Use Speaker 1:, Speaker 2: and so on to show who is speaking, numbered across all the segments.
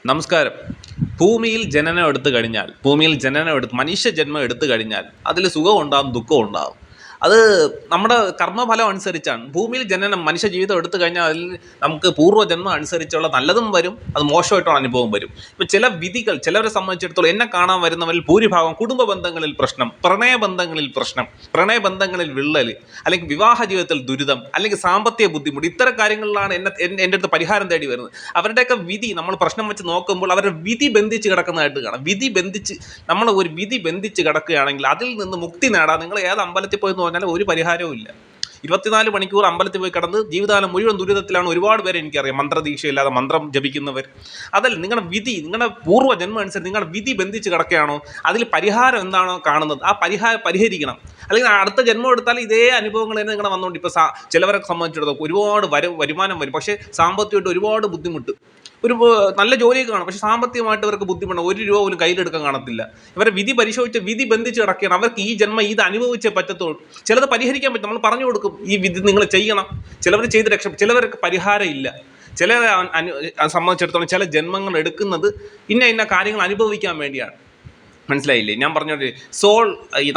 Speaker 1: നമസ്കാരം. ഭൂമിയിൽ ജനനം എടുത്ത് മനുഷ്യ ജന്മം എടുത്തു കഴിഞ്ഞാൽ അതിൽ സുഖം ഉണ്ടാകും, ദുഃഖം ഉണ്ടാകും. അത് നമ്മുടെ കർമ്മഫലം അനുസരിച്ചാണ്. ഭൂമിയിൽ ജനനം മനുഷ്യ ജീവിതം എടുത്തു കഴിഞ്ഞാൽ അതിൽ നമുക്ക് പൂർവ്വജന്മം അനുസരിച്ചുള്ള നല്ലതും വരും, അത് മോശമായിട്ടുള്ള അനുഭവം വരും. ഇപ്പം ചില വിധികൾ ചിലവരെ സംബന്ധിച്ചിടത്തോളം എന്നെ കാണാൻ വരുന്നവരിൽ ഭൂരിഭാഗം കുടുംബ ബന്ധങ്ങളിൽ പ്രശ്നം, പ്രണയബന്ധങ്ങളിൽ വിള്ളൽ, അല്ലെങ്കിൽ വിവാഹ ജീവിതത്തിൽ ദുരിതം, അല്ലെങ്കിൽ സാമ്പത്തിക ബുദ്ധിമുട്ട്, ഇത്തരം കാര്യങ്ങളിലാണ് എൻ്റെ അടുത്ത് പരിഹാരം തേടി വരുന്നത്. അവരുടെയൊക്കെ വിധി നമ്മൾ പ്രശ്നം വെച്ച് നോക്കുമ്പോൾ അവരുടെ വിധി ബന്ധിച്ച് കിടക്കുന്നതായിട്ട് കാണാം. നമ്മൾ ഒരു വിധി ബന്ധിച്ച് കിടക്കുകയാണെങ്കിൽ അതിൽ നിന്ന് മുക്തി നേടാൻ നിങ്ങൾ ഏത് അമ്പലത്തിൽ പോയി എന്ന് പറഞ്ഞാൽ ഒരു പരിഹാരവും ഇല്ല. 24 മണിക്കൂർ അമ്പലത്തിൽ പോയി കിടന്ന് ജീവിതകാലം മുഴുവൻ ദുരിതത്തിലാണ് ഒരുപാട് പേരെ എനിക്കറിയാം. മന്ത്രദീക്ഷയില്ലാതെ മന്ത്രം ജപിക്കുന്നവർ. അതല്ല, നിങ്ങളുടെ പൂർവ്വജന്മം അനുസരിച്ച് നിങ്ങളുടെ വിധി ബന്ധിച്ച് കിടക്കുകയാണോ, അതിൽ പരിഹാരം എന്താണോ കാണുന്നത് ആ പരിഹരിക്കണം. അല്ലെങ്കിൽ അടുത്ത ജന്മം എടുത്താൽ ഇതേ അനുഭവങ്ങൾ തന്നെ നിങ്ങളുടെ വന്നുകൊണ്ട് ഇപ്പോൾ ചിലവരെ സംബന്ധിച്ചിടത്തോളം ഒരുപാട് വരുമാനം വരും, പക്ഷേ സാമ്പത്തികമായിട്ട് ഒരുപാട് ബുദ്ധിമുട്ട്. ഒരു നല്ല ജോലിയൊക്കെ കാണും, പക്ഷേ സാമ്പത്തികമായിട്ട് ഇവർക്ക് ബുദ്ധിമുട്ട്, 1 രൂപ പോലും കയ്യിലെടുക്കാൻ കാണത്തില്ല. ഇവരെ വിധി പരിശോധിച്ച് വിധി ബന്ധിച്ച് കിടക്കുകയാണ്. അവർക്ക് ഈ ജന്മം ഇത് അനുഭവിച്ചേ പറ്റത്തുള്ളൂ. ചിലത് പരിഹരിക്കാൻ പറ്റും, നമ്മൾ പറഞ്ഞു കൊടുക്കും ഈ വിധി നിങ്ങൾ ചെയ്യണം. ചിലവർ ചെയ്ത് ചിലവർക്ക് പരിഹാരം ഇല്ല. ചിലരെ സംബന്ധിച്ചിടത്തോളം ചില ജന്മങ്ങൾ എടുക്കുന്നത് ഇന്ന കാര്യങ്ങൾ അനുഭവിക്കാൻ വേണ്ടിയാണ്. മനസ്സിലായില്ലേ? ഞാൻ പറഞ്ഞോട്ടെ,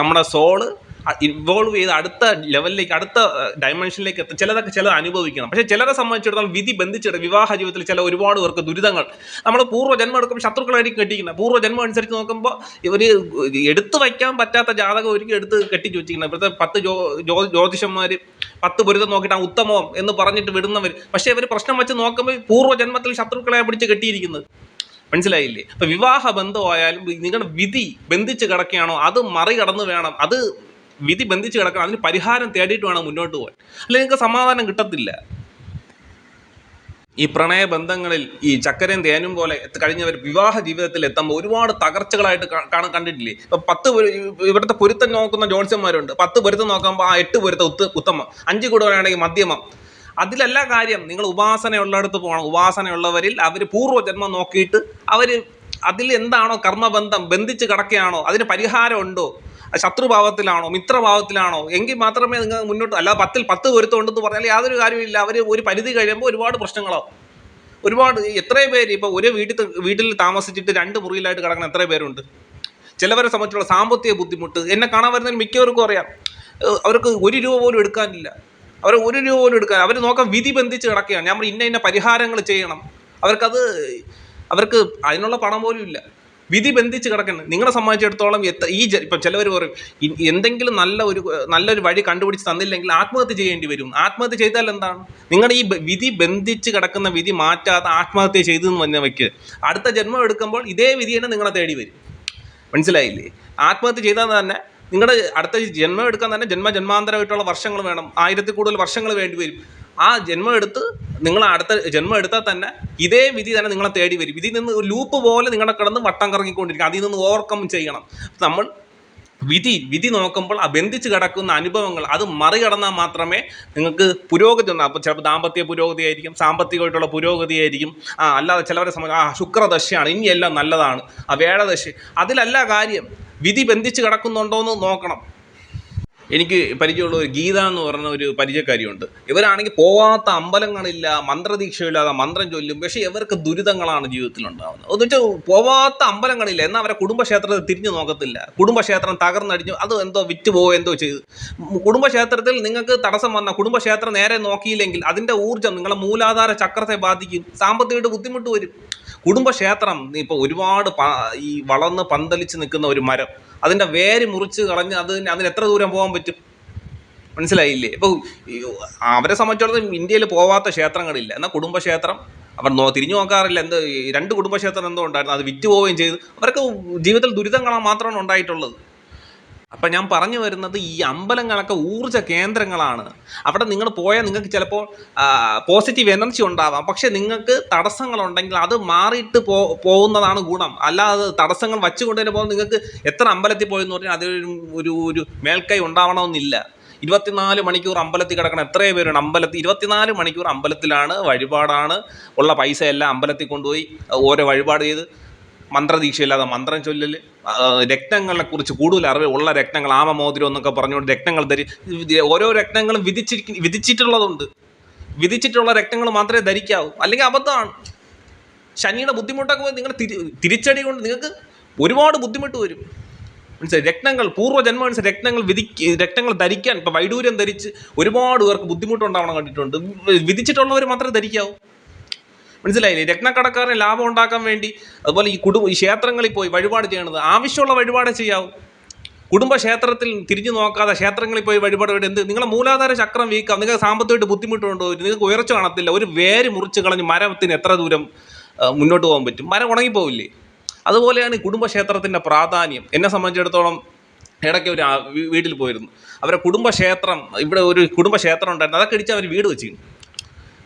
Speaker 1: നമ്മുടെ സോള് ഇൻവോൾവ് ചെയ്ത് അടുത്ത ലെവലിലേക്ക്, അടുത്ത ഡയമെൻഷനിലേക്ക് എത്തും. ചിലത് അനുഭവിക്കണം. പക്ഷേ ചിലരെ സംബന്ധിച്ചിടത്തോളം വിധി ബന്ധിച്ചിട്ട് വിവാഹ ജീവിതത്തിൽ ഒരുപാട് പേർക്ക് ദുരിതങ്ങൾ. നമ്മൾ പൂർവ്വജന്മം എടുക്കുമ്പോൾ ശത്രുക്കളായിരിക്കും കെട്ടിക്കുന്നത്. പൂർവ്വജന്മം അനുസരിച്ച് നോക്കുമ്പോൾ ഇവർ എടുത്തു വയ്ക്കാൻ പറ്റാത്ത ജാതകം ഒരിക്കലും എടുത്ത് കെട്ടിച്ച് വെച്ചിരിക്കുന്നത്. ഇപ്പോഴത്തെ 10 ജ്യോതിഷന്മാർ 10 പൊരുത്തം നോക്കിയിട്ടാണ് ഉത്തമം എന്ന് പറഞ്ഞിട്ട് വിടുന്നവർ. പക്ഷേ ഇവർ പ്രശ്നം വെച്ച് നോക്കുമ്പോൾ പൂർവ്വജന്മത്തിൽ ശത്രുക്കളെ പിടിച്ച് കെട്ടിയിരിക്കുന്നത്. മനസ്സിലായില്ലേ? ഇപ്പം വിവാഹ ബന്ധമായാലും നിങ്ങളുടെ വിധി ബന്ധിച്ച് കിടക്കുകയാണോ അത് മറികടന്ന് വേണം. അത് വിധി ബന്ധിച്ച് കിടക്കണം, അതിന് പരിഹാരം തേടിയിട്ട് വേണം മുന്നോട്ട് പോകാൻ. അല്ലെങ്കിൽ നിങ്ങൾക്ക് സമാധാനം കിട്ടത്തില്ല. ഈ പ്രണയബന്ധങ്ങളിൽ ഈ ചക്കരയും തേനും പോലെ കഴിഞ്ഞവർ വിവാഹ ജീവിതത്തിൽ എത്തുമ്പോൾ ഒരുപാട് തകർച്ചകളായിട്ട് കണ്ടിട്ടില്ലേ? ഇപ്പം 10 ഇവിടുത്തെ പൊരുത്തം നോക്കുന്ന ജ്യോത്സ്യന്മാരുണ്ട്. 10 പൊരുത്തം നോക്കുമ്പോൾ 8 പൊരുത്തം ഉത്തമം, 5 കൂടുതലാണെങ്കിൽ മധ്യമം. അതിലല്ല കാര്യം. നിങ്ങൾ ഉപാസനയുള്ളിടത്ത് പോകണം. ഉപാസനയുള്ളവരിൽ അവർ പൂർവ്വജന്മം നോക്കിയിട്ട് അതിൽ എന്താണോ കർമ്മബന്ധം ബന്ധിച്ച് കിടക്കുകയാണോ, അതിന് പരിഹാരം ഉണ്ടോ, ശത്രുഭാവത്തിലാണോ മിത്രഭാവത്തിലാണോ, എങ്കിൽ മാത്രമേ നിങ്ങൾ മുന്നോട്ട്. അല്ലാതെ 10 പൊരുത്തം ഉണ്ടെന്ന് പറഞ്ഞാൽ യാതൊരു കാര്യമില്ല. അവർ ഒരു പരിധി കഴിയുമ്പോൾ ഒരുപാട് പ്രശ്നങ്ങളാവും. എത്രയോ പേര് ഇപ്പോൾ ഒരു വീട്ടിൽ താമസിച്ചിട്ട് 2 മുറിയിലായിട്ട് കിടക്കുന്ന എത്രയോ പേരുണ്ട്. ചിലവരെ സംബന്ധിച്ചുള്ള സാമ്പത്തിക ബുദ്ധിമുട്ട് എന്നെ കാണാൻ വരുന്നതിന് മിക്കവർക്കും അറിയാം. അവർക്ക് 1 രൂപ പോലും എടുക്കാനില്ല. അവർ നോക്കാൻ വിധി ബന്ധിച്ച് കിടക്കുകയാണ്. ഞാൻ ഇന്ന പരിഹാരങ്ങൾ ചെയ്യണം. അവർക്ക് അതിനുള്ള പണം പോലും ഇല്ല. വിധി ബന്ധിച്ച് കിടക്കുന്നത്. നിങ്ങളെ സംബന്ധിച്ചിടത്തോളം ഇപ്പം ചിലവർ പറയും എന്തെങ്കിലും നല്ലൊരു വഴി കണ്ടുപിടിച്ച് തന്നില്ലെങ്കിൽ ആത്മഹത്യ ചെയ്യേണ്ടി വരും. ആത്മഹത്യ ചെയ്താൽ എന്താണ്? നിങ്ങളുടെ ഈ വിധി ബന്ധിച്ച് കിടക്കുന്ന വിധി മാറ്റാതെ ആത്മഹത്യ ചെയ്തെന്ന് തന്നെ വയ്ക്കുക. അടുത്ത ജന്മം എടുക്കുമ്പോൾ ഇതേ വിധി തന്നെ നിങ്ങളെ തേടി വരും. മനസ്സിലായില്ലേ? ആത്മഹത്യ ചെയ്താൽ തന്നെ നിങ്ങളുടെ അടുത്ത ജന്മം എടുക്കാൻ തന്നെ ജന്മാന്തരമായിട്ടുള്ള വർഷങ്ങൾ വേണം. 1000-ൽ കൂടുതൽ വർഷങ്ങൾ വേണ്ടി വരും. ആ ജന്മം എടുത്ത് നിങ്ങൾ അടുത്ത ജന്മം എടുത്താൽ തന്നെ ഇതേ വിധി തന്നെ നിങ്ങളെ തേടി വരും. ഇതിൽ നിന്ന് ഒരു ലൂപ്പ് പോലെ നിങ്ങളെ കിടന്ന് വട്ടം കറങ്ങിക്കൊണ്ടിരിക്കും. അതിൽ നിന്ന് ഓവർകം ചെയ്യണം. നമ്മൾ വിധി നോക്കുമ്പോൾ ആ ബന്ധിച്ച് കിടക്കുന്ന അനുഭവങ്ങൾ അത് മറികടന്നാൽ മാത്രമേ നിങ്ങൾക്ക് പുരോഗതി ഉണ്ടാകും. അപ്പോൾ ചിലപ്പോൾ ദാമ്പത്യ പുരോഗതി ആയിരിക്കും, സാമ്പത്തികമായിട്ടുള്ള പുരോഗതി ആയിരിക്കും. അല്ലാതെ ചിലവരെ സംബന്ധിച്ച് ശുക്രദശയാണ്, ഇനിയെല്ലാം നല്ലതാണ്, വേഴദശ, അതിലല്ല കാര്യം. വിധി ബന്ധിച്ച് കിടക്കുന്നുണ്ടോയെന്ന് നോക്കണം. എനിക്ക് പരിചയമുള്ള ഒരു ഗീത എന്ന് പറഞ്ഞ ഒരു പരിചയക്കാരിയുണ്ട്. ഇവരാണെങ്കിൽ പോവാത്ത അമ്പലങ്ങളില്ല, മന്ത്രദീക്ഷയില്ലാതെ മന്ത്രം ചൊല്ലും. പക്ഷേ ഇവർക്ക് ദുരിതങ്ങളാണ് ജീവിതത്തിലുണ്ടാകുന്നത്. എന്ന് വെച്ചാൽ പോവാത്ത അമ്പലങ്ങളില്ല, എന്നാൽ അവരെ കുടുംബക്ഷേത്രത്തിൽ തിരിഞ്ഞു നോക്കത്തില്ല. കുടുംബക്ഷേത്രം തകർന്നടിഞ്ഞു, അത് എന്തോ വിറ്റുപോയോ എന്തോ ചെയ്തു. കുടുംബക്ഷേത്രത്തിൽ നിങ്ങൾക്ക് തടസ്സം വന്നാൽ കുടുംബക്ഷേത്രം നേരെ നോക്കിയില്ലെങ്കിൽ അതിൻ്റെ ഊർജ്ജം നിങ്ങളുടെ മൂലാധാര ചക്രത്തെ ബാധിക്കും. സാമ്പത്തികമായിട്ട് ബുദ്ധിമുട്ട് വരും. കുടുംബക്ഷേത്രം ഇപ്പോൾ ഒരുപാട് ഈ വളർന്ന് പന്തലിച്ച് നിൽക്കുന്ന ഒരു മരം, അതിൻ്റെ വേര് മുറിച്ച് കളഞ്ഞ് അതിന് എത്ര ദൂരം പോകാൻ പറ്റും? മനസ്സിലായില്ലേ? ഇപ്പോൾ അവരെ സംബന്ധിച്ചിടത്തോളം ഇന്ത്യയിൽ പോവാത്ത ക്ഷേത്രങ്ങളില്ല. എന്നാൽ കുടുംബക്ഷേത്രം അവർ തിരിഞ്ഞു നോക്കാറില്ല. 2 കുടുംബക്ഷേത്രം എന്തോ ഉണ്ടായിരുന്നു, അത് വിറ്റുപോവുകയും ചെയ്തു. അവർക്ക് ജീവിതത്തിൽ ദുരിതങ്ങളാണ് മാത്രമാണ് ഉണ്ടായിട്ടുള്ളത്. അപ്പം ഞാൻ പറഞ്ഞു വരുന്നത്, ഈ അമ്പലങ്ങളൊക്കെ ഊർജ്ജ കേന്ദ്രങ്ങളാണ്. അവിടെ നിങ്ങൾ പോയാൽ നിങ്ങൾക്ക് ചിലപ്പോൾ പോസിറ്റീവ് എനർജി ഉണ്ടാവാം. പക്ഷേ നിങ്ങൾക്ക് തടസ്സങ്ങളുണ്ടെങ്കിൽ അത് മാറിയിട്ട് പോകുന്നതാണ് ഗുണം. അല്ലാതെ തടസ്സങ്ങൾ വച്ചുകൊണ്ട് തന്നെ പോകുന്നത്. നിങ്ങൾക്ക് എത്ര അമ്പലത്തിൽ പോയെന്ന് പറഞ്ഞാൽ അതിലൊരു മേൽക്കൈ ഉണ്ടാവണമെന്നില്ല. 24 മണിക്കൂർ അമ്പലത്തിൽ കിടക്കണം. എത്രയോ പേരുണ്ട് അമ്പലത്തിൽ. 24 മണിക്കൂർ അമ്പലത്തിലാണ്, വഴിപാടാണ്. ഉള്ള പൈസ എല്ലാം അമ്പലത്തിൽ കൊണ്ടുപോയി ഓരോ വഴിപാട് ചെയ്ത് മന്ത്രദീക്ഷയില്ലാതെ മന്ത്രം ചൊല്ലൽ, രത്നങ്ങളെക്കുറിച്ച് കൂടുതൽ അറിവ് ഉള്ള രത്നങ്ങൾ, ആമമോതിരം എന്നൊക്കെ പറഞ്ഞുകൊണ്ട് രത്നങ്ങൾ ഓരോ രത്നങ്ങളും വിധിച്ചിട്ടുള്ളതുണ്ട്. വിധിച്ചിട്ടുള്ള രത്നങ്ങൾ മാത്രമേ ധരിക്കാവൂ, അല്ലെങ്കിൽ അബദ്ധമാണ്. ശനിയുടെ ബുദ്ധിമുട്ടൊക്കെ പോയി നിങ്ങൾ തിരിച്ചടി കൊണ്ട് നിങ്ങൾക്ക് ഒരുപാട് ബുദ്ധിമുട്ട് വരും. മനസ്സിലായി? രത്നങ്ങൾ പൂർവ്വജന്മ രത്നങ്ങൾ ധരിക്കാൻ ഇപ്പം വൈഡൂര്യം ധരിച്ച് ഒരുപാട് പേർക്ക് ബുദ്ധിമുട്ടുണ്ടാവണം കണ്ടിട്ടുണ്ട്. വിധിച്ചിട്ടുള്ളവർ മാത്രമേ ധരിക്കാവൂ. മനസ്സിലായില്ലേ? രത്നക്കടക്കാരന് ലാഭം ഉണ്ടാക്കാൻ വേണ്ടി അതുപോലെ ഈ ക്ഷേത്രങ്ങളിൽ പോയി വഴിപാട് ചെയ്യണത് ആവശ്യമുള്ള വഴിപാട് ചെയ്യാവും. കുടുംബക്ഷേത്രത്തിൽ തിരിഞ്ഞു നോക്കാതെ ക്ഷേത്രങ്ങളിൽ പോയി വഴിപാട് എന്ത് നിങ്ങളെ മൂലാധാര ചക്രം വീക്കാം. നിങ്ങൾക്ക് സാമ്പത്തികമായിട്ട് ബുദ്ധിമുട്ടുണ്ടോ? നിങ്ങൾക്ക് ഉയർച്ച കാണത്തില്ല. ഒരു വേര് മുറിച്ച് കളഞ്ഞ് മരത്തിന് എത്ര ദൂരം മുന്നോട്ട് പോകാൻ പറ്റും? മരം ഉണങ്ങിപ്പോവില്ലേ? അതുപോലെയാണ് ഈ കുടുംബക്ഷേത്രത്തിൻ്റെ പ്രാധാന്യം. എന്നെ സംബന്ധിച്ചിടത്തോളം ഇടയ്ക്ക് ഒരു വീട്ടിൽ പോയിരുന്നു. അവരുടെ കുടുംബക്ഷേത്രം, ഇവിടെ ഒരു കുടുംബക്ഷേത്രം ഉണ്ടായിരുന്നു, അതൊക്കെ ഇടിച്ച് അവർ വീട് വെച്ചിരുന്നു.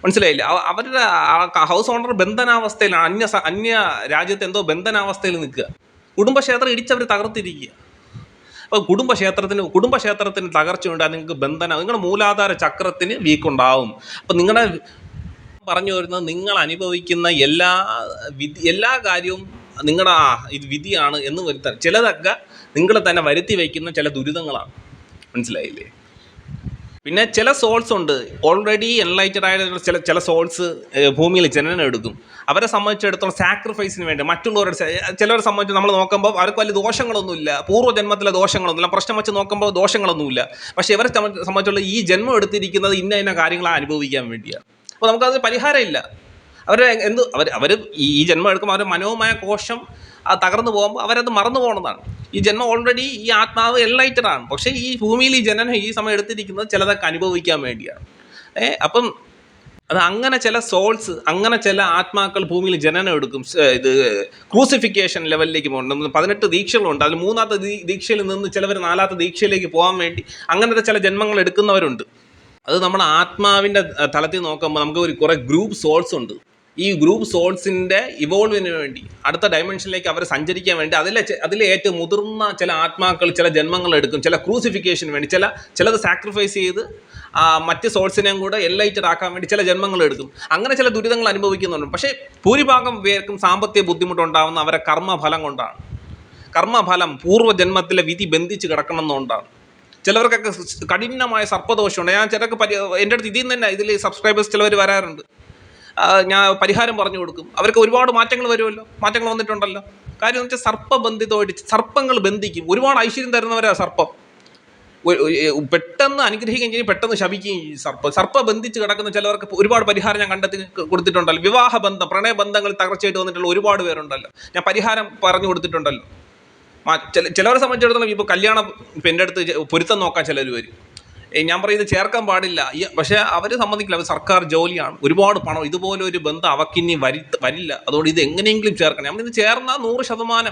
Speaker 1: മനസ്സിലായില്ല? അവരുടെ ഹൗസ് ഓണർ ബന്ധനാവസ്ഥയിലാണ്, അന്യ രാജ്യത്ത് എന്തോ ബന്ധനാവസ്ഥയിൽ നിൽക്കുക. കുടുംബക്ഷേത്രം ഇടിച്ചവർ തകർത്തിരിക്കുക. അപ്പോൾ കുടുംബക്ഷേത്രത്തിന് തകർച്ചയുണ്ട്. അത് നിങ്ങൾക്ക് നിങ്ങളുടെ മൂലാധാര ചക്രത്തിന് വീക്കുണ്ടാവും. അപ്പം നിങ്ങളുടെ പറഞ്ഞു വരുന്നത് നിങ്ങൾ അനുഭവിക്കുന്ന എല്ലാ കാര്യവും നിങ്ങളുടെ ഇത് വിധിയാണ് എന്ന് വരുത്താൻ ചിലതൊക്കെ നിങ്ങൾ തന്നെ വരുത്തി വയ്ക്കുന്ന ചില ദുരിതങ്ങളാണ്. മനസ്സിലായില്ലേ? പിന്നെ ചില സോൾസ് ഉണ്ട്, ഓൾറെഡി എൻലൈറ്റഡ് ആയ ചില സോൾസ് ഭൂമിയിൽ ജനനം എടുക്കും. അവരെ സംബന്ധിച്ചിടത്തോളം സാക്രിഫൈസിന് വേണ്ടി ചിലവരെ സംബന്ധിച്ച് നമ്മൾ നോക്കുമ്പോൾ അവർക്ക് വലിയ ദോഷങ്ങളൊന്നുമില്ല, പൂർവ്വജന്മത്തിലെ ദോഷങ്ങളൊന്നുമില്ല, പ്രശ്നം വെച്ച് നോക്കുമ്പോൾ ദോഷങ്ങളൊന്നുമില്ല. പക്ഷേ ഇവരെ സംബന്ധിച്ചുള്ള ഈ ജന്മം എടുത്തിരിക്കുന്നത് ഇന്ന കാര്യങ്ങൾ അനുഭവിക്കാൻ വേണ്ടിയാണ്. അപ്പോൾ നമുക്കത് പരിഹാരമില്ല. അവർ ഈ ജന്മം എടുക്കുമ്പോൾ അവരുടെ മനോമയ കോശം തകർന്നു പോകുമ്പോൾ അവരത് മറന്നു പോകുന്നതാണ്. ഈ ജന്മം ഓൾറെഡി ഈ ആത്മാവ് എൻലൈറ്റഡാണ്. പക്ഷേ ഈ ഭൂമിയിൽ ഈ ജനനം ഈ സമയം എടുത്തിരിക്കുന്നത് ചിലതൊക്കെ അനുഭവിക്കാൻ വേണ്ടിയാണ്. അപ്പം അങ്ങനെ ചില സോൾസ്, അങ്ങനെ ചില ആത്മാക്കൾ ഭൂമിയിൽ ജനനം എടുക്കും. ഇത് ക്രൂസിഫിക്കേഷൻ ലെവലിലേക്ക് പോകുന്നുണ്ട്. 18 ദീക്ഷകളുണ്ട്. അതിൽ 3ാമത്തെ ദീക്ഷയിൽ നിന്ന് ചിലവർ 4ാമത്തെ ദീക്ഷയിലേക്ക് പോകാൻ വേണ്ടി അങ്ങനത്തെ ചില ജന്മങ്ങൾ എടുക്കുന്നവരുണ്ട്. അത് നമ്മുടെ ആത്മാവിൻ്റെ തലത്തിൽ നോക്കുമ്പോൾ നമുക്ക് കുറേ ഗ്രൂപ്പ് സോൾസ് ഉണ്ട്. ഈ ഗ്രൂപ്പ് സോൾസിൻ്റെ ഇവോൾവിന് വേണ്ടി അടുത്ത ഡയമെൻഷനിലേക്ക് അവർ സഞ്ചരിക്കാൻ വേണ്ടി അതിലെ ഏറ്റവും മുതിർന്ന ചില ആത്മാക്കൾ ചില ജന്മങ്ങൾ എടുക്കും. ചില ക്രൂസിഫിക്കേഷന് വേണ്ടി ചിലത് സാക്രിഫൈസ് ചെയ്ത് മറ്റ് സോൾസിനെയും കൂടെ എൻലൈറ്റഡ് ആക്കാൻ വേണ്ടി ചില ജന്മങ്ങൾ എടുക്കും. അങ്ങനെ ചില ദുരിതങ്ങൾ അനുഭവിക്കുന്നുണ്ട്. പക്ഷേ ഭൂരിഭാഗം പേർക്കും സാമ്പത്തിക ബുദ്ധിമുട്ടുണ്ടാകുന്ന അവരെ കർമ്മഫലം കൊണ്ടാണ്. കർമ്മഫലം പൂർവ്വജന്മത്തിലെ വിധി ബന്ധിച്ച് കിടക്കണം എന്നുകൊണ്ടാണ്. ചിലവർക്കൊക്കെ കഠിനമായ സർപ്പദോഷമുണ്ട്. ഞാൻ എൻ്റെ അടുത്ത് ഇതിൽ സബ്സ്ക്രൈബേഴ്സ് ചിലവർ വരാറുണ്ട്. ഞാൻ പരിഹാരം പറഞ്ഞു കൊടുക്കും. അവർക്ക് ഒരുപാട് മാറ്റങ്ങൾ വരുമല്ലോ, മാറ്റങ്ങൾ വന്നിട്ടുണ്ടല്ലോ. കാര്യം എന്ന് വെച്ചാൽ സർപ്പബന്ധിതമായിട്ട് സർപ്പങ്ങൾ ബന്ധിക്കും. ഒരുപാട് ഐശ്വര്യം തരുന്നവരാ സർപ്പം. പെട്ടെന്ന് അനുഗ്രഹിക്കുകയും ചെയ്യും, പെട്ടെന്ന് ശപിക്കുകയും ചെയ്യും. സർപ്പ ബന്ധിച്ച് കിടക്കുന്ന ചിലവർക്ക് ഒരുപാട് പരിഹാരം ഞാൻ കണ്ടെത്തി കൊടുത്തിട്ടുണ്ടല്ലോ. വിവാഹബന്ധം, പ്രണയബന്ധങ്ങൾ തകർച്ചയായിട്ട് വന്നിട്ടുള്ള ഒരുപാട് പേരുണ്ടല്ലോ. ഞാൻ പരിഹാരം പറഞ്ഞു കൊടുത്തിട്ടുണ്ടല്ലോ. ചിലവരെ സംബന്ധിച്ചിടത്തോളം ഇപ്പോൾ കല്യാണം എൻ്റെ അടുത്ത് പൊരുത്തം നോക്കാൻ ചിലർ വരും. ഞാൻ പറയുന്നത് ചേർക്കാൻ പാടില്ല, പക്ഷേ അവർ സമ്മതിക്കില്ല. അവർ സർക്കാർ ജോലിയാണ്, ഒരുപാട് പണം, ഇതുപോലെ ഒരു ബന്ധം അവക്കിനി വരില്ല, അതുകൊണ്ട് ഇത് എങ്ങനെയെങ്കിലും ചേർക്കണം. നമ്മളിത് ചേർന്നാൽ 100%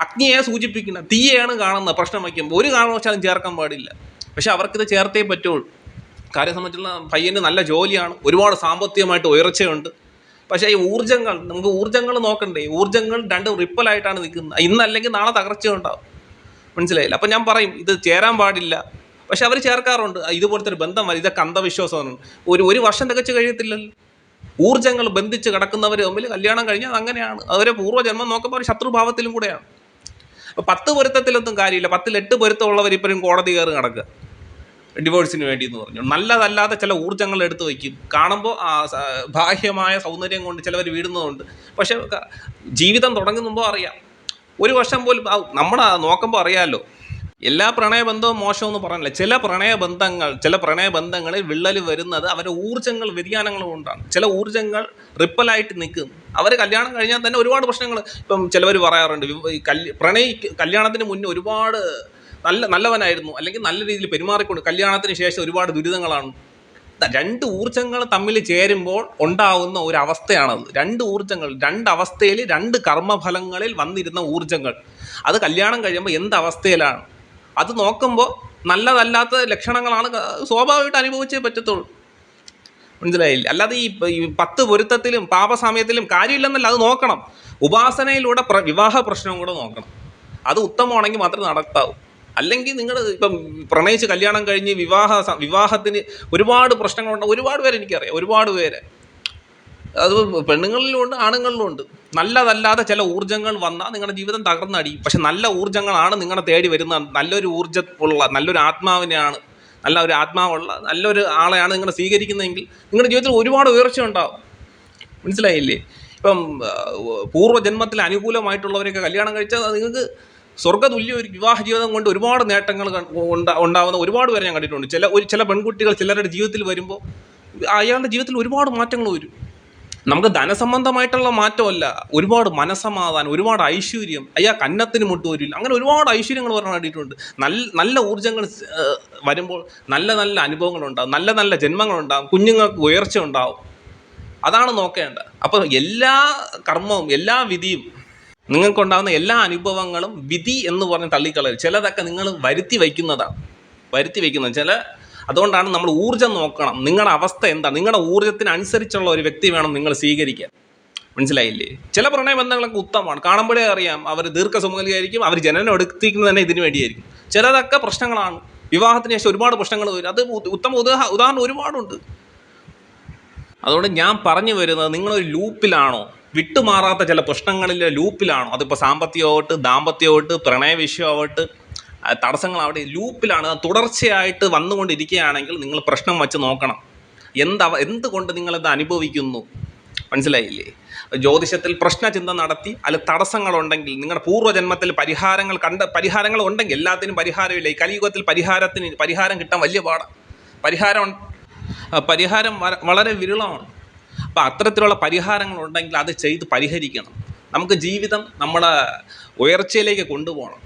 Speaker 1: അഗ്നിയെ സൂചിപ്പിക്കുന്ന തീയെയാണ് കാണുന്നത്. പ്രശ്നം വയ്ക്കുമ്പോൾ ഒരു കാരണവശാലും ചേർക്കാൻ പാടില്ല. പക്ഷെ അവർക്കിത് ചേർത്തേ പറ്റുള്ളൂ. കാര്യം സംബന്ധിച്ചുള്ള പയ്യന് നല്ല ജോലിയാണ്, ഒരുപാട് സാമ്പത്തികമായിട്ട് ഉയർച്ചയുണ്ട്. പക്ഷേ ഈ നമുക്ക് ഊർജ്ജങ്ങൾ നോക്കണ്ടേ? ഊർജ്ജങ്ങൾ 2 റിപ്പലായിട്ടാണ് നിൽക്കുന്നത്. ഇന്നല്ലെങ്കിൽ നാളെ തകർച്ച ഉണ്ടാവും. മനസ്സിലായില്ല? അപ്പം ഞാൻ പറയും ഇത് ചേരാൻ പാടില്ല. പക്ഷെ അവർ ചേർക്കാറുണ്ട്. ഇതുപോലത്തെ ഒരു ബന്ധം വരും. ഇതൊക്കെ അന്ധവിശ്വാസമാണ്. ഒരു വർഷം തികച്ച് കഴിയത്തില്ലല്ലോ. ഊർജ്ജങ്ങൾ ബന്ധിച്ച് കിടക്കുന്നവർ തമ്മിൽ കല്യാണം കഴിഞ്ഞാൽ അങ്ങനെയാണ്. അവരെ പൂർവ്വജന്മം നോക്കുമ്പോൾ അവർ ശത്രുഭാവത്തിലും കൂടെയാണ്. അപ്പോൾ 10 പൊരുത്തത്തിലൊന്നും കാര്യമില്ല. 10ൽ 8 പൊരുത്തമുള്ളവർ ഇപ്പോഴും കോടതി കയറി നടക്കുക ഡിവോഴ്സിന് വേണ്ടി എന്ന് പറഞ്ഞു. നല്ലതല്ലാതെ ചില ഊർജ്ജങ്ങൾ എടുത്ത് വയ്ക്കും. കാണുമ്പോൾ ബാഹ്യമായ സൗന്ദര്യം കൊണ്ട് ചിലവർ വീടുന്നതുണ്ട്. പക്ഷെ ജീവിതം തുടങ്ങുമ്പോൾ അറിയാം. ഒരു വർഷം പോലും നമ്മുടെ നോക്കുമ്പോൾ അറിയാമല്ലോ. എല്ലാ പ്രണയബന്ധവും മോശമെന്ന് പറഞ്ഞില്ല. ചില പ്രണയബന്ധങ്ങളിൽ വിള്ളൽ വരുന്നത് അവരുടെ ഊർജ്ജങ്ങൾ വ്യതിയാനങ്ങൾ കൊണ്ടാണ്. ചില ഊർജ്ജങ്ങൾ റിപ്പലായിട്ട് നിൽക്കും. അവർ കല്യാണം കഴിഞ്ഞാൽ തന്നെ ഒരുപാട് പ്രശ്നങ്ങൾ. ഇപ്പം ചിലവർ പറയാറുണ്ട് കല്യാണത്തിന് മുന്നേ ഒരുപാട് നല്ലവനായിരുന്നു, അല്ലെങ്കിൽ നല്ല രീതിയിൽ പെരുമാറിക്കൊണ്ട് കല്യാണത്തിന് ശേഷം ഒരുപാട് ദുരിതങ്ങളാണ്. 2 ഊർജ്ജങ്ങൾ തമ്മിൽ ചേരുമ്പോൾ ഉണ്ടാവുന്ന ഒരു അവസ്ഥയാണത്. 2 ഊർജ്ജങ്ങൾ 2 അവസ്ഥയിൽ 2 കർമ്മഫലങ്ങളിൽ വന്നിരുന്ന ഊർജ്ജങ്ങൾ അത് കല്യാണം കഴിയുമ്പോൾ എന്തവസ്ഥയിലാണ് അത് നോക്കുമ്പോൾ നല്ലതല്ലാത്ത ലക്ഷണങ്ങളാണ് സ്വാഭാവികമായിട്ട് അനുഭവിച്ചേ പറ്റത്തുള്ളൂ. മനസ്സിലായില്ല? അല്ലാതെ ഈ 10 പൊരുത്തത്തിലും പാപസാമ്യത്തിലും കാര്യമില്ലെന്നല്ല, അത് നോക്കണം. ഉപാസനയിലൂടെ വിവാഹ പ്രശ്നവും കൂടെ നോക്കണം. അത് ഉത്തമമാണെങ്കിൽ മാത്രമേ നടത്താവൂ. അല്ലെങ്കിൽ നിങ്ങൾ ഇപ്പം പ്രണയിച്ച് കല്യാണം കഴിഞ്ഞ് വിവാഹത്തിന് ഒരുപാട് പ്രശ്നങ്ങളുണ്ട്. ഒരുപാട് പേര് എനിക്കറിയാം, ഒരുപാട് പേര്. അത് പെണ്ണുങ്ങളിലും ഉണ്ട്, ആണുങ്ങളിലും ഉണ്ട്. നല്ലതല്ലാതെ ചില ഊർജ്ജങ്ങൾ വന്നാൽ നിങ്ങളുടെ ജീവിതം തകർന്നടിയും. പക്ഷെ നല്ല ഊർജ്ജങ്ങളാണ് നിങ്ങളെ തേടി വരുന്നത്. നല്ലൊരു ഊർജ്ജമുള്ള നല്ലൊരു ആത്മാവിനെയാണ്, നല്ലൊരു ആത്മാവുള്ള നല്ലൊരു ആളെയാണ് നിങ്ങൾ സ്വീകരിക്കുന്നതെങ്കിൽ നിങ്ങളുടെ ജീവിതത്തിൽ ഒരുപാട് ഉയർച്ച ഉണ്ടാവും. മനസ്സിലായില്ലേ? ഇപ്പം പൂർവ്വജന്മത്തിൽ അനുകൂലമായിട്ടുള്ളവരെയൊക്കെ കല്യാണം കഴിച്ചാൽ നിങ്ങൾക്ക് സ്വർഗ്ഗതുല്യ ഒരു വിവാഹ ജീവിതം കൊണ്ട് ഒരുപാട് നേട്ടങ്ങൾ ഉണ്ടാകുന്ന ഒരുപാട് പേരെ ഞാൻ കണ്ടിട്ടുണ്ട്. ചില പെൺകുട്ടികൾ ചിലരുടെ ജീവിതത്തിൽ വരുമ്പോൾ അയാളുടെ ജീവിതത്തിൽ ഒരുപാട് മാറ്റങ്ങൾ വരും. നമുക്ക് ധനസംബന്ധമായിട്ടുള്ള മാറ്റമല്ല, ഒരുപാട് മനസ്സമാധാനം, ഒരുപാട് ഐശ്വര്യം, അയാൾക്ക് അന്നത്തിന് മുട്ട് വരില്ല, അങ്ങനെ ഒരുപാട് ഐശ്വര്യങ്ങൾ പറഞ്ഞ് കണ്ടിട്ടുണ്ട്. നല്ല ഊർജ്ജങ്ങൾ വരുമ്പോൾ നല്ല നല്ല അനുഭവങ്ങളുണ്ടാകും, നല്ല നല്ല ജന്മങ്ങളുണ്ടാകും, കുഞ്ഞുങ്ങൾക്ക് ഉയർച്ച ഉണ്ടാവും. അതാണ് നോക്കേണ്ടത്. അപ്പോൾ എല്ലാ കർമ്മവും എല്ലാ വിധിയും നിങ്ങൾക്കുണ്ടാകുന്ന എല്ലാ അനുഭവങ്ങളും വിധി എന്ന് പറഞ്ഞ് തള്ളിക്കളയും. ചിലതൊക്കെ നിങ്ങൾ വരുത്തി വയ്ക്കുന്നത് അതുകൊണ്ടാണ് നമ്മൾ ഊർജ്ജം നോക്കണം. നിങ്ങളുടെ അവസ്ഥ എന്താണ്, നിങ്ങളുടെ ഊർജ്ജത്തിനനുസരിച്ചുള്ള ഒരു വ്യക്തി വേണം നിങ്ങൾ സ്വീകരിക്കാൻ. മനസ്സിലായില്ലേ? ചില പ്രണയബന്ധങ്ങളൊക്കെ ഉത്തമമാണ്, കാണുമ്പോഴേ അറിയാം അവർ ദീർഘസുമംഗലിയായിരിക്കും, അവർ ജനനം എടുത്തിരിക്കുന്നത് തന്നെ ഇതിനു വേണ്ടിയായിരിക്കും. ചിലതൊക്കെ പ്രശ്നങ്ങളാണ്, വിവാഹത്തിന് ശേഷം ഒരുപാട് പ്രശ്നങ്ങൾ വരും. അത് ഉദാഹരണം ഒരുപാടുണ്ട്. അതുകൊണ്ട് ഞാൻ പറഞ്ഞു വരുന്നത്, നിങ്ങളൊരു ലൂപ്പിലാണോ, വിട്ടുമാറാത്ത ചില പ്രശ്നങ്ങളിലെ ലൂപ്പിലാണോ, അതിപ്പോൾ സാമ്പത്തികമാവട്ടെ, ദാമ്പത്യമാവട്ടെ, പ്രണയവിഷയമാവട്ടെ, തടസ്സങ്ങളാവട്ടെ, ലൂപ്പിലാണ്. തുടർച്ചയായിട്ട് വന്നുകൊണ്ടിരിക്കുകയാണെങ്കിൽ നിങ്ങൾ പ്രശ്നം വച്ച് നോക്കണം. എന്തുകൊണ്ട് നിങ്ങളിത് അനുഭവിക്കുന്നു? മനസ്സിലായില്ലേ? ജ്യോതിഷത്തിൽ പ്രശ്നചിന്ത നടത്തി അതിൽ തടസ്സങ്ങളുണ്ടെങ്കിൽ, നിങ്ങളുടെ പൂർവ്വജന്മത്തിൽ പരിഹാരങ്ങൾ ഉണ്ടെങ്കിൽ, എല്ലാത്തിനും പരിഹാരമില്ല. ഈ കലിയുഗത്തിൽ പരിഹാരം കിട്ടാൻ വലിയ പാടാണ്. പരിഹാരം വളരെ വിരളമാണ്. അപ്പോൾ അത്തരത്തിലുള്ള പരിഹാരങ്ങളുണ്ടെങ്കിൽ അത് ചെയ്ത് പരിഹരിക്കണം. നമുക്ക് ജീവിതം നമ്മുടെ ഉയർച്ചയിലേക്ക് കൊണ്ടുപോകണം.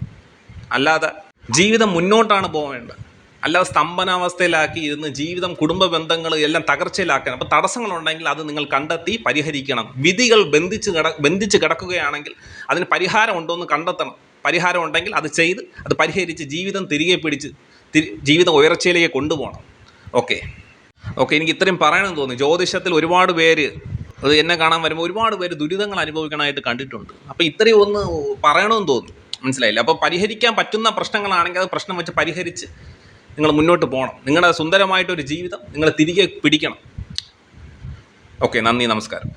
Speaker 1: അല്ലാതെ ജീവിതം മുന്നോട്ടാണ് പോകേണ്ടത്, അല്ലാതെ സ്തംഭനാവസ്ഥയിലാക്കി ഇരുന്ന് ജീവിതം, കുടുംബ ബന്ധങ്ങൾ എല്ലാം തകർച്ചയിലാക്കണം. അപ്പോൾ തടസ്സങ്ങളുണ്ടെങ്കിൽ അത് നിങ്ങൾ കണ്ടെത്തി പരിഹരിക്കണം. വിധികൾ ബന്ധിച്ച് കിടക്കുകയാണെങ്കിൽ അതിന് പരിഹാരം ഉണ്ടോ എന്ന് കണ്ടെത്തണം. പരിഹാരം ഉണ്ടെങ്കിൽ അത് ചെയ്ത് അത് പരിഹരിച്ച് ജീവിതം തിരികെ പിടിച്ച് ജീവിതം ഉയർച്ചയിലേക്ക് കൊണ്ടുപോകണം. ഓക്കെ, എനിക്ക് ഇത്രയും പറയണമെന്ന് തോന്നി. ജ്യോതിഷത്തിൽ ഒരുപാട് പേര് അത് എന്നെ കാണാൻ വരുമ്പോൾ ഒരുപാട് പേര് ദുരിതങ്ങൾ അനുഭവിക്കണമായിട്ട് കണ്ടിട്ടുണ്ട്. അപ്പോൾ ഇത്രയും ഒന്ന് പറയണമെന്ന് തോന്നി. മനസ്സിലായില്ല? അപ്പോൾ പരിഹരിക്കാൻ പറ്റുന്ന പ്രശ്നങ്ങളാണെങ്കിൽ അത് പ്രശ്നം വെച്ച് പരിഹരിച്ച് നിങ്ങൾ മുന്നോട്ട് പോകണം. നിങ്ങളുടെ സുന്ദരമായിട്ടൊരു ജീവിതം നിങ്ങൾ തിരികെ പിടിക്കണം. ഓക്കെ, നന്ദി, നമസ്കാരം.